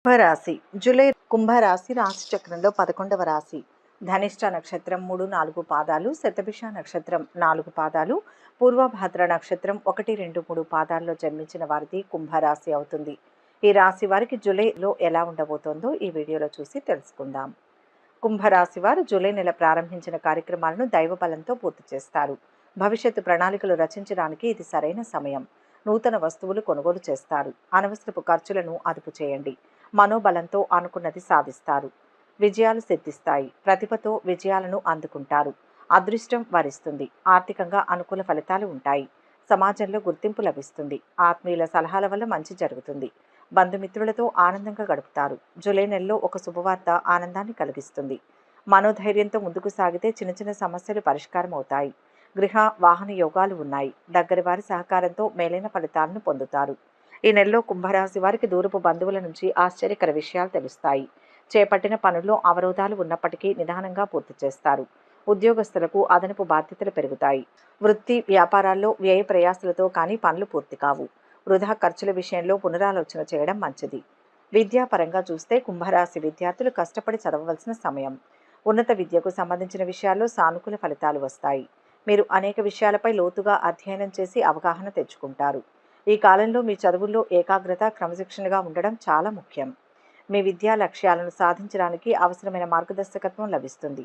కుంభరాశి జూలై కుంభరాశి రాశి చక్రంలో 11వ రాశి. ధనిష్ట నక్షత్రం 3, 4 పాదాలు, శతభిష నక్షత్రం 4 పాదాలు, పూర్వభాద్ర నక్షత్రం 1, 2, 3 పాదాల్లో జన్మించిన వారిది కుంభరాశి అవుతుంది. ఈ రాశి వారికి జూలైలో ఎలా ఉండబోతోందో ఈ వీడియోలో చూసి తెలుసుకుందాం. కుంభరాశి వారు జూలై నెల ప్రారంభించిన కార్యక్రమాలను దైవ బలంతో పూర్తి చేస్తారు. భవిష్యత్తు ప్రణాళికలు రచించడానికి ఇది సరైన సమయం. నూతన వస్తువులు కొనుగోలు చేస్తారు. అనవసరపు ఖర్చులను అదుపు చేయండి. మనోబలంతో అనుకున్నది సాధిస్తారు. విజయాలు సిద్ధిస్తాయి. ప్రతిభతో విజయాలను అందుకుంటారు. అదృష్టం వరిస్తుంది. ఆర్థికంగా అనుకూల ఫలితాలు ఉంటాయి. సమాజంలో గుర్తింపు లభిస్తుంది. ఆత్మీయుల సలహాల వల్ల మంచి జరుగుతుంది. బంధుమిత్రులతో ఆనందంగా గడుపుతారు. జూలై నెలలో ఒక శుభవార్త ఆనందాన్ని కలిగిస్తుంది. మనోధైర్యంతో ముందుకు సాగితే చిన్న చిన్న సమస్యలు పరిష్కారం అవుతాయి. గృహ వాహన యోగాలు ఉన్నాయి. దగ్గర వారి సహకారంతో మేలైన ఫలితాలను పొందుతారు. ఈ నెలలో కుంభరాశి వారికి దూరపు బంధువుల నుంచి ఆశ్చర్యకర విషయాలు తెలుస్తాయి. చేపట్టిన పనుల్లో అవరోధాలు ఉన్నప్పటికీ నిదానంగా పూర్తి చేస్తారు. ఉద్యోగస్తులకు అదనపు బాధ్యతలు పెరుగుతాయి. వృత్తి వ్యాపారాల్లో వ్యయ ప్రయాసలతో కానీ పనులు పూర్తి కావు. వృధా ఖర్చుల విషయంలో పునరాలోచన చేయడం మంచిది. విద్యాపరంగా చూస్తే కుంభరాశి విద్యార్థులు కష్టపడి చదవవలసిన సమయం. ఉన్నత విద్యకు సంబంధించిన విషయాల్లో సానుకూల ఫలితాలు వస్తాయి. మీరు అనేక విషయాలపై లోతుగా అధ్యయనం చేసి అవగాహన తెచ్చుకుంటారు. ఈ కాలంలో మీ చదువుల్లో ఏకాగ్రత, క్రమశిక్షణగా ఉండడం చాలా ముఖ్యం. మీ విద్యా లక్ష్యాలను సాధించడానికి అవసరమైన మార్గదర్శకత్వం లభిస్తుంది.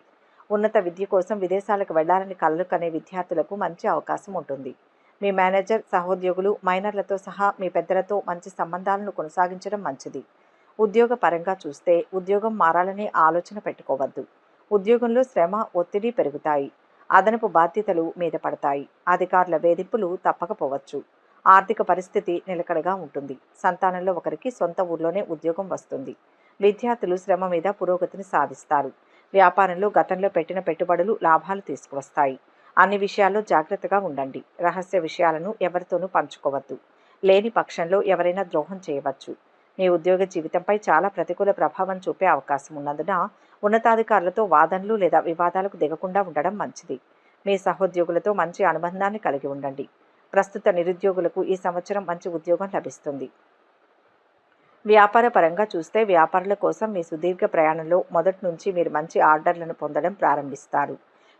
ఉన్నత విద్య కోసం విదేశాలకు వెళ్లాలని కలలు కనే విద్యార్థులకు మంచి అవకాశం ఉంటుంది. మీ మేనేజర్, సహోద్యోగులు, మైనర్లతో సహా మీ పెద్దలతో మంచి సంబంధాలను కొనసాగించడం మంచిది. ఉద్యోగ పరంగా చూస్తే ఉద్యోగం మారాలనే ఆలోచన పెట్టుకోవద్దు. ఉద్యోగంలో శ్రమ, ఒత్తిడి పెరుగుతాయి. అదనపు బాధ్యతలు మీద పడతాయి. అధికారుల వేధింపులు తప్పకపోవచ్చు. ఆర్థిక పరిస్థితి నిలకడగా ఉంటుంది. సంతానంలో ఒకరికి సొంత ఊర్లోనే ఉద్యోగం వస్తుంది. విద్యార్థులు శ్రమ మీద పురోగతిని సాధిస్తారు. వ్యాపారంలో గతంలో పెట్టిన పెట్టుబడులు లాభాలు తీసుకువస్తాయి. అన్ని విషయాల్లో జాగ్రత్తగా ఉండండి. రహస్య విషయాలను ఎవరితోనూ పంచుకోవద్దు. లేని పక్షంలో ఎవరైనా ద్రోహం చేయవచ్చు. మీ ఉద్యోగ జీవితంపై చాలా ప్రతికూల ప్రభావం చూపే అవకాశం ఉన్నందున ఉన్నతాధికారులతో వాదనలు లేదా వివాదాలకు దిగకుండా ఉండడం మంచిది. మీ సహోద్యోగులతో మంచి అనుబంధాన్ని కలిగి ఉండండి. ప్రస్తుత నిరుద్యోగులకు ఈ సంవత్సరం మంచి ఉద్యోగం లభిస్తుంది. వ్యాపార పరంగా చూస్తే వ్యాపారుల కోసం మీ సుదీర్ఘ ప్రయాణంలో మొదటి నుంచి మీరు మంచి ఆర్డర్లను పొందడం ప్రారంభిస్తారు.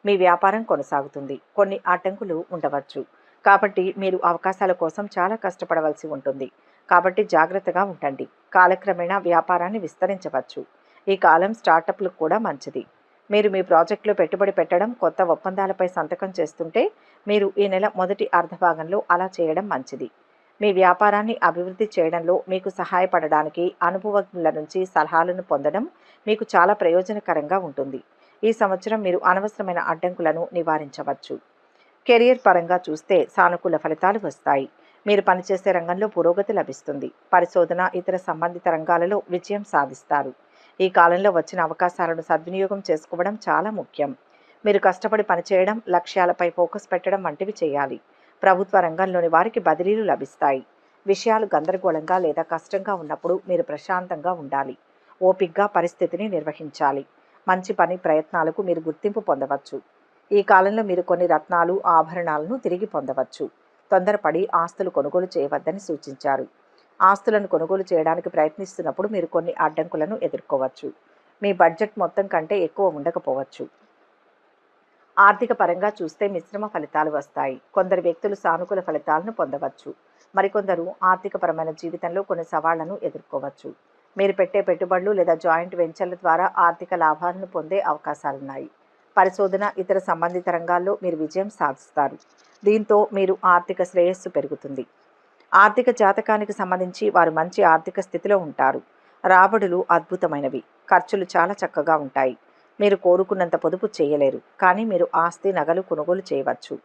మీ వ్యాపారం కొనసాగుతుంది. కొన్ని అడ్డంకులు ఉండవచ్చు. కాబట్టి మీరు అవకాశాల కోసం చాలా కష్టపడవలసి ఉంటుంది. కాబట్టి జాగ్రత్తగా ఉండండి. కాలక్రమేణా వ్యాపారాన్ని విస్తరించవచ్చు. ఈ కాలం స్టార్టప్లకు కూడా మంచిది. మీరు మీ ప్రాజెక్టులో పెట్టుబడి పెట్టడం, కొత్త ఒప్పందాలపై సంతకం చేస్తుంటే మీరు ఈ నెల మొదటి అర్ధభాగంలో అలా చేయడం మంచిది. మీ వ్యాపారాన్ని అభివృద్ధి చేయడంలో మీకు సహాయపడడానికి అనుభవజ్ఞుల నుంచి సలహాలను పొందడం మీకు చాలా ప్రయోజనకరంగా ఉంటుంది. ఈ సంవత్సరం మీరు అనవసరమైన అడ్డంకులను నివారించవచ్చు. కెరియర్ పరంగా చూస్తే సానుకూల ఫలితాలు వస్తాయి. మీరు పనిచేసే రంగంలో పురోగతి లభిస్తుంది. పరిశోధన, ఇతర సంబంధిత రంగాలలో విజయం సాధిస్తారు. ఈ కాలంలో వచ్చిన అవకాశాలను సద్వినియోగం చేసుకోవడం చాలా ముఖ్యం. మీరు కష్టపడి పనిచేయడం, లక్ష్యాలపై ఫోకస్ పెట్టడం వంటివి చేయాలి. ప్రభుత్వ రంగంలోని వారికి బదిలీలు లభిస్తాయి. విషయాలు గందరగోళంగా లేదా కష్టంగా ఉన్నప్పుడు మీరు ప్రశాంతంగా ఉండాలి. ఓపిగ్గా పరిస్థితిని నిర్వహించాలి. మంచి పని ప్రయత్నాలకు మీరు గుర్తింపు పొందవచ్చు. ఈ కాలంలో మీరు కొన్ని రత్నాలు, ఆభరణాలను తిరిగి పొందవచ్చు. తొందరపడి ఆస్తులు కొనుగోలు చేయవద్దని సూచించారు. ఆస్తులను కొనుగోలు చేయడానికి ప్రయత్నిస్తున్నప్పుడు మీరు కొన్ని అడ్డంకులను ఎదుర్కోవచ్చు. మీ బడ్జెట్ మొత్తం కంటే ఎక్కువ ఉండకపోవచ్చు. ఆర్థిక పరంగా చూస్తే మిశ్రమ ఫలితాలు వస్తాయి. కొందరు వ్యక్తులు సానుకూల ఫలితాలను పొందవచ్చు. మరికొందరు ఆర్థికపరమైన జీవితంలో కొన్ని సవాళ్లను ఎదుర్కోవచ్చు. మీరు పెట్టే పెట్టుబడులు లేదా జాయింట్ వెంచర్ల ద్వారా ఆర్థిక లాభాలను పొందే అవకాశాలున్నాయి. పరిశోధన, ఇతర సంబంధిత రంగాల్లో మీరు విజయం సాధిస్తారు. దీంతో మీరు ఆర్థిక శ్రేయస్సు పెరుగుతుంది. ఆర్థిక జాతకానికి సంబంధించి వారు మంచి ఆర్థిక స్థితిలో ఉంటారు. రాబడులు అద్భుతమైనవి. ఖర్చులు చాలా చక్కగా ఉంటాయి. మీరు కోరుకున్నంత పొదుపు చేయలేరు, కానీ మీరు ఆస్తి, నగలు కొనుగోలు చేయవచ్చు.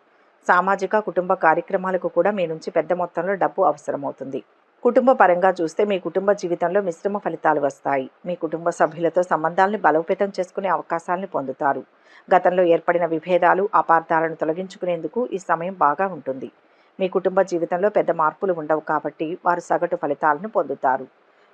సామాజిక, కుటుంబ కార్యక్రమాలకు కూడా మీ నుంచి పెద్ద మొత్తంలో డబ్బు అవసరమవుతుంది. కుటుంబ పరంగా చూస్తే మీ కుటుంబ జీవితంలో మిశ్రమ ఫలితాలు వస్తాయి. మీ కుటుంబ సభ్యులతో సంబంధాలను బలోపేతం చేసుకునే అవకాశాలను పొందుతారు. గతంలో ఏర్పడిన విభేదాలు, అపార్థాలను తొలగించుకునేందుకు ఈ సమయం బాగా ఉంటుంది. మీ కుటుంబ జీవితంలో పెద్ద మార్పులు ఉండవు కాబట్టి వారు సగటు ఫలితాలను పొందుతారు.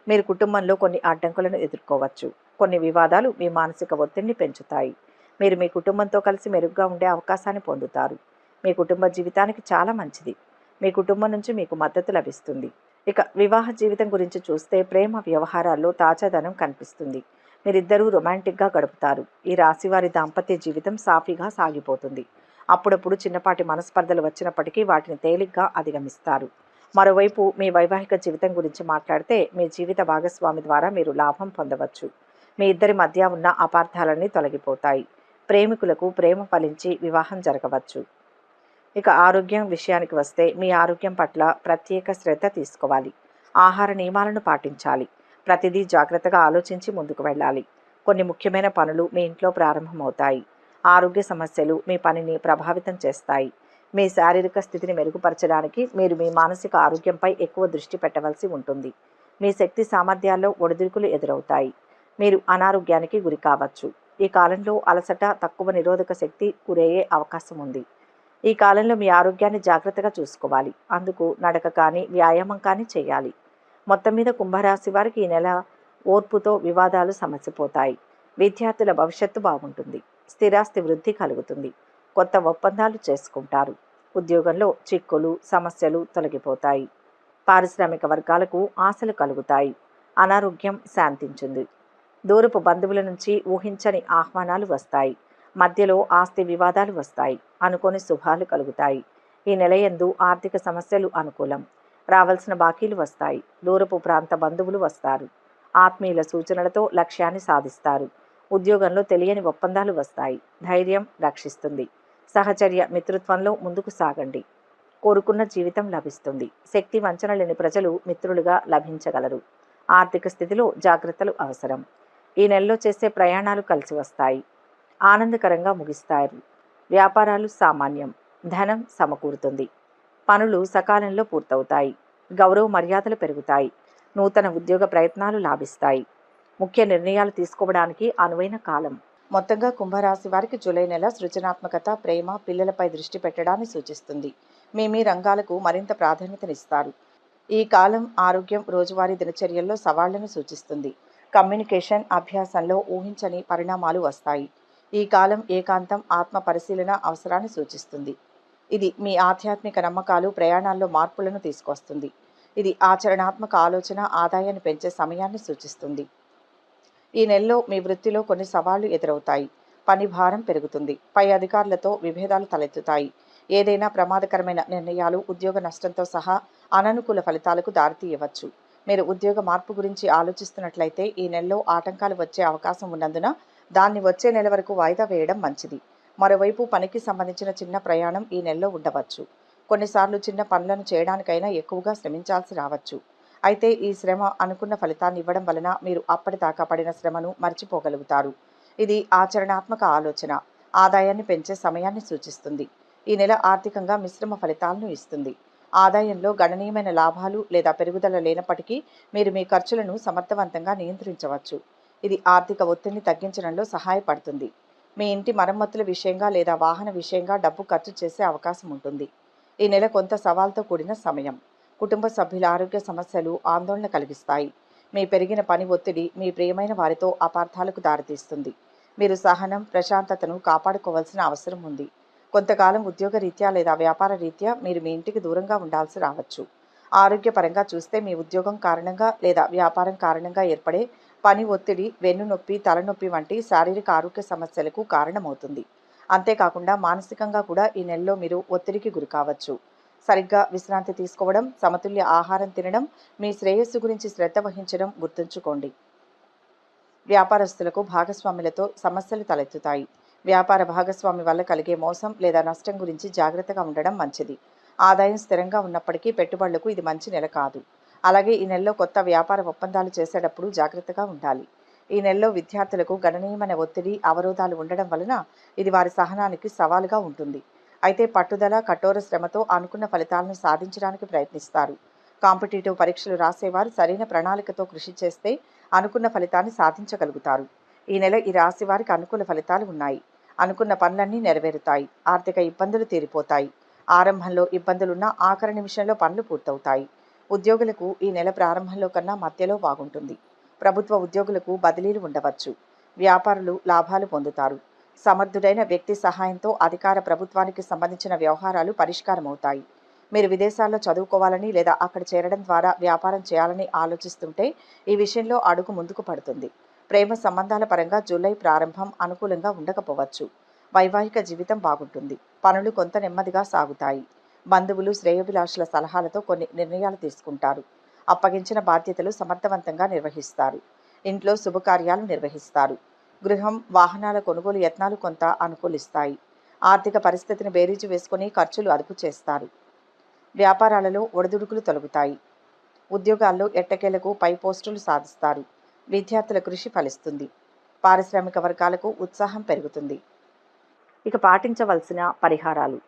మీరు కుటుంబంలో కొన్ని అడ్డంకులను ఎదుర్కోవచ్చు. కొన్ని వివాదాలు మీ మానసిక ఒత్తిడిని పెంచుతాయి. మీరు మీ కుటుంబంతో కలిసి మెరుగ్గా ఉండే అవకాశాన్ని పొందుతారు. మీ కుటుంబ జీవితానికి చాలా మంచిది. మీ కుటుంబం నుంచి మీకు మద్దతు లభిస్తుంది. ఇక వివాహ జీవితం గురించి చూస్తే ప్రేమ వ్యవహారాల్లో తాజాదనం కనిపిస్తుంది. మీరిద్దరూ రొమాంటిక్గా గడుపుతారు. ఈ రాశివారి దాంపత్య జీవితం సాఫీగా సాగిపోతుంది. అప్పుడప్పుడు చిన్నపాటి మనస్పర్ధలు వచ్చినప్పటికీ వాటిని తేలిగ్గా అధిగమిస్తారు. మరోవైపు మీ వైవాహిక జీవితం గురించి మాట్లాడితే మీ జీవిత భాగస్వామి ద్వారా మీరు లాభం పొందవచ్చు. మీ ఇద్దరి మధ్య ఉన్న అపార్థాలన్నీ తొలగిపోతాయి. ప్రేమికులకు ప్రేమ ఫలించి వివాహం జరగవచ్చు. ఇక ఆరోగ్యం విషయానికి వస్తే మీ ఆరోగ్యం పట్ల ప్రత్యేక శ్రద్ధ తీసుకోవాలి. ఆహార నియమాలను పాటించాలి. ప్రతిదీ జాగ్రత్తగా ఆలోచించి ముందుకు వెళ్ళాలి. కొన్ని ముఖ్యమైన పనులు మీ ఇంట్లో ప్రారంభమవుతాయి. ఆరోగ్య సమస్యలు మీ పనిని ప్రభావితం చేస్తాయి. మీ శారీరక స్థితిని మెరుగుపరచడానికి మీరు మీ మానసిక ఆరోగ్యంపై ఎక్కువ దృష్టి పెట్టవలసి ఉంటుంది. మీ శక్తి సామర్థ్యాల్లో ఒడిదుడుకులు ఎదురవుతాయి. మీరు అనారోగ్యానికి గురి కావచ్చు. ఈ కాలంలో అలసట, తక్కువ నిరోధక శక్తి గురయ్యే అవకాశం ఉంది. ఈ కాలంలో మీ ఆరోగ్యాన్ని జాగ్రత్తగా చూసుకోవాలి. అందుకు నడక కానీ వ్యాయామం కానీ చేయాలి. మొత్తం మీద కుంభరాశి వారికి ఈ నెల ఓర్పుతో వివాదాలు సమసిపోతాయి. విద్యార్థుల భవిష్యత్తు బాగుంటుంది. స్థిరాస్తి వృద్ధి కలుగుతుంది. కొత్త ఒప్పందాలు చేసుకుంటారు. ఉద్యోగంలో చిక్కులు సమస్యలు తొలగిపోతాయి. పారిశ్రామిక వర్గాలకు ఆశలు కలుగుతాయి. అనారోగ్యం శాంతించింది. దూరపు బంధువుల నుంచి ఊహించని ఆహ్వానాలు వస్తాయి. మధ్యలో ఆస్తి వివాదాలు వస్తాయి. అనుకోని శుభాలు కలుగుతాయి. ఈ నెలయందు ఆర్థిక సమస్యలు అనుకూలం. రావాల్సిన బాకీలు వస్తాయి. దూరపు ప్రాంత బంధువులు వస్తారు. ఆత్మీయుల సూచనలతో లక్ష్యాన్ని సాధిస్తారు. ఉద్యోగంలో తెలియని ఒప్పందాలు వస్తాయి. ధైర్యం రక్షిస్తుంది. సహచర్య మిత్రత్వంలో ముందుకు సాగండి. కోరుకున్న జీవితం లభిస్తుంది. శక్తి వంచన లేని ప్రజలు మిత్రులుగా లభించగలరు. ఆర్థిక స్థితిలో జాగ్రత్తలు అవసరం. ఈ నెలలో చేసే ప్రయాణాలు కలిసి వస్తాయి. ఆనందకరంగా ముగిస్తారు. వ్యాపారాలు సామాన్యం. ధనం సమకూరుతుంది. పనులు సకాలంలో పూర్తవుతాయి. గౌరవ మర్యాదలు పెరుగుతాయి. నూతన ఉద్యోగ ప్రయత్నాలు లాభిస్తాయి. ముఖ్య నిర్ణయాలు తీసుకోవడానికి అనువైన కాలం. మొత్తంగా కుంభరాశి వారికి జూలై నెల సృజనాత్మకత, ప్రేమ, పిల్లలపై దృష్టి పెట్టడాన్ని సూచిస్తుంది. మీ రంగాలకు మరింత ప్రాధాన్యతనిస్తారు. ఈ కాలం ఆరోగ్యం, రోజువారీ దినచర్యల్లో సవాళ్లను సూచిస్తుంది. కమ్యూనికేషన్, అభ్యాసంలో ఊహించని పరిణామాలు వస్తాయి. ఈ కాలం ఏకాంతం, ఆత్మ పరిశీలన అవసరాన్ని సూచిస్తుంది. ఇది మీ ఆధ్యాత్మిక నమ్మకాలు, ప్రయాణాల్లో మార్పులను తీసుకొస్తుంది. ఇది ఆచరణాత్మక ఆలోచన, ఆదాయాన్ని పెంచే సమయాన్ని సూచిస్తుంది. ఈ నెలలో మీ వృత్తిలో కొన్ని సవాళ్లు ఎదురవుతాయి. పని భారం పెరుగుతుంది. పై అధికారులతో విభేదాలు తలెత్తుతాయి. ఏదైనా ప్రమాదకరమైన నిర్ణయాలు ఉద్యోగ నష్టంతో సహా అననుకూల ఫలితాలకు దారితీయవచ్చు. మీరు ఉద్యోగ మార్పు గురించి ఆలోచిస్తున్నట్లయితే ఈ నెలలో ఆటంకాలు వచ్చే అవకాశం ఉన్నందున దాన్ని వచ్చే నెల వరకు వాయిదా వేయడం మంచిది. మరోవైపు పనికి సంబంధించిన చిన్న ప్రయాణం ఈ నెలలో ఉండవచ్చు. కొన్నిసార్లు చిన్న పనులను చేయడానికైనా ఎక్కువగా శ్రమించాల్సి రావచ్చు. అయితే ఈ శ్రమ అనుకున్న ఫలితాన్ని ఇవ్వడం వలన మీరు అప్పటిదాకా పడిన శ్రమను మర్చిపోగలుగుతారు. ఇది ఆచరణాత్మక ఆలోచన, ఆదాయాన్ని పెంచే సమయాన్ని సూచిస్తుంది. ఈ నెల ఆర్థికంగా మిశ్రమ ఫలితాలను ఇస్తుంది. ఆదాయంలో గణనీయమైన లాభాలు లేదా పెరుగుదల లేనప్పటికీ మీరు మీ ఖర్చులను సమర్థవంతంగా నియంత్రించవచ్చు. ఇది ఆర్థిక ఒత్తిడిని తగ్గించడంలో సహాయపడుతుంది. మీ ఇంటి మరమ్మతుల విషయంగా లేదా వాహన విషయంగా డబ్బు ఖర్చు చేసే అవకాశం ఉంటుంది. ఈ నెల కొంత సవాల్తో కూడిన సమయం. కుటుంబ సభ్యుల ఆరోగ్య సమస్యలు ఆందోళన కలిగిస్తాయి. మీ పెరిగిన పని ఒత్తిడి మీ ప్రియమైన వారితో అపార్థాలకు దారితీస్తుంది. మీరు సహనం, ప్రశాంతతను కాపాడుకోవాల్సిన అవసరం ఉంది. కొంతకాలం ఉద్యోగ రీత్యా లేదా వ్యాపార రీత్యా మీరు మీ ఇంటికి దూరంగా ఉండాల్సి రావచ్చు. ఆరోగ్యపరంగా చూస్తే మీ ఉద్యోగం కారణంగా లేదా వ్యాపారం కారణంగా ఏర్పడే పని ఒత్తిడి వెన్నునొప్పి, తలనొప్పి వంటి శారీరక ఆరోగ్య సమస్యలకు కారణమవుతుంది. అంతేకాకుండా మానసికంగా కూడా ఈ నెలలో మీరు ఒత్తిడికి గురి కావచ్చు. సరిగ్గా విశ్రాంతి తీసుకోవడం, సమతుల్య ఆహారం తినడం, మీ శ్రేయస్సు గురించి శ్రద్ధ వహించడం గుర్తుంచుకోండి. వ్యాపారస్తులకు భాగస్వాములతో సమస్యలు తలెత్తుతాయి. వ్యాపార భాగస్వామి వల్ల కలిగే మోసం లేదా నష్టం గురించి జాగ్రత్తగా ఉండడం మంచిది. ఆదాయం స్థిరంగా ఉన్నప్పటికీ పెట్టుబడులకు ఇది మంచి నెల కాదు. అలాగే ఈ నెలలో కొత్త వ్యాపార ఒప్పందాలు చేసేటప్పుడు జాగ్రత్తగా ఉండాలి. ఈ నెలలో విద్యార్థులకు గణనీయమైన ఒత్తిడి, అవరోధాలు ఉండడం వలన ఇది వారి సహనానికి సవాలుగా ఉంటుంది. అయితే పట్టుదల, కఠోర శ్రమతో అనుకున్న ఫలితాలను సాధించడానికి ప్రయత్నిస్తారు. కాంపిటేటివ్ పరీక్షలు రాసేవారు సరైన ప్రణాళికతో కృషి చేస్తే అనుకున్న ఫలితాన్ని సాధించగలుగుతారు. ఈ నెల ఈ రాశి వారికి అనుకూల ఫలితాలు ఉన్నాయి. అనుకున్న పనులన్నీ నెరవేరుతాయి. ఆర్థిక ఇబ్బందులు తీరిపోతాయి. ఆరంభంలో ఇబ్బందులున్నా ఆఖరి నిమిషంలో పనులు పూర్తవుతాయి. ఉద్యోగులకు ఈ నెల ప్రారంభంలో కన్నా మధ్యలో బాగుంటుంది. ప్రభుత్వ ఉద్యోగులకు బదిలీలు ఉండవచ్చు. వ్యాపారులు లాభాలు పొందుతారు. సమర్థుడైన వ్యక్తి సహాయంతో అధికార ప్రభుత్వానికి సంబంధించిన వ్యవహారాలు పరిష్కారమవుతాయి. మీరు విదేశాల్లో చదువుకోవాలని లేదా అక్కడ చేరడం ద్వారా వ్యాపారం చేయాలని ఆలోచిస్తుంటే ఈ విషయంలో అడుగు ముందుకు పడుతుంది. ప్రేమ సంబంధాల పరంగా జూలై ప్రారంభం అనుకూలంగా ఉండకపోవచ్చు. వైవాహిక జీవితం బాగుంటుంది. పనులు కొంత నెమ్మదిగా సాగుతాయి. బంధువులు శ్రేయోభిలాషుల సలహాలతో కొన్ని నిర్ణయాలు తీసుకుంటారు. అప్పగించిన బాధ్యతలు సమర్థవంతంగా నిర్వహిస్తారు. ఇంట్లో శుభకార్యాలు నిర్వహిస్తారు. గృహం వాహనాల కొనుగోలు యత్నాలు కొంత అనుకూలిస్తాయి. ఆర్థిక పరిస్థితిని బేరీజు వేసుకుని ఖర్చులు అదుపు చేస్తారు. వ్యాపారాలలో ఒడిదుడుకులు తొలగుతాయి. ఉద్యోగాల్లో ఎట్టకేలకు పై పోస్టులు సాధిస్తారు. విద్యార్థుల కృషి ఫలిస్తుంది. పారిశ్రామిక వర్గాలకు ఉత్సాహం పెరుగుతుంది. ఇక పాటించవలసిన పరిహారాలు.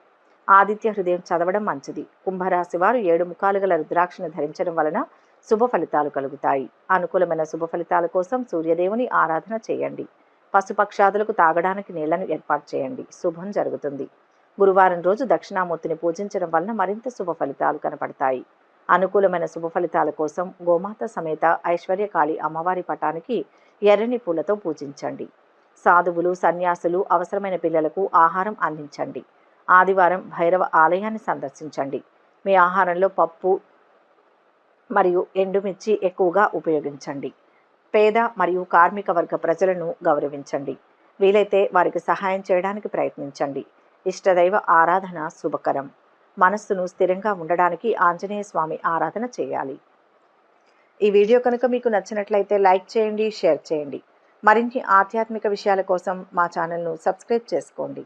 ఆదిత్య హృదయం చదవడం మంచిది. కుంభరాశి వారు 7 ముఖాలు గల రుద్రాక్షను ధరించడం వలన శుభ ఫలితాలు కలుగుతాయి. అనుకూలమైన శుభ ఫలితాల కోసం సూర్యదేవుని ఆరాధన చేయండి. పశుపక్షాదులకు తాగడానికి నీళ్లను ఏర్పాటు చేయండి. శుభం జరుగుతుంది. గురువారం రోజు దక్షిణామూర్తిని పూజించడం వలన మరింత శుభ ఫలితాలు కనపడతాయి. అనుకూలమైన శుభ ఫలితాల కోసం గోమాత సమేత ఐశ్వర్యకాళి అమ్మవారి పటానికి ఎర్రని పూలతో పూజించండి. సాధువులు సన్యాసులు అవసరమైన పిల్లలకు ఆహారం అందించండి. ఆదివారం భైరవ ఆలయాన్ని సందర్శించండి. మీ ఆహారంలో పప్పు మరియు ఎండుమిర్చి ఎక్కువగా ఉపయోగించండి. పేద మరియు కార్మిక వర్గ ప్రజలను గౌరవించండి. వీలైతే వారికి సహాయం చేయడానికి ప్రయత్నించండి. ఇష్టదైవ ఆరాధన శుభకరం. మనస్సును స్థిరంగా ఉండడానికి ఆంజనేయ స్వామి ఆరాధన చేయాలి. ఈ వీడియో కనుక మీకు నచ్చినట్లయితే లైక్ చేయండి, షేర్ చేయండి. మరిన్ని ఆధ్యాత్మిక విషయాల కోసం మా ఛానల్ను సబ్స్క్రైబ్ చేసుకోండి.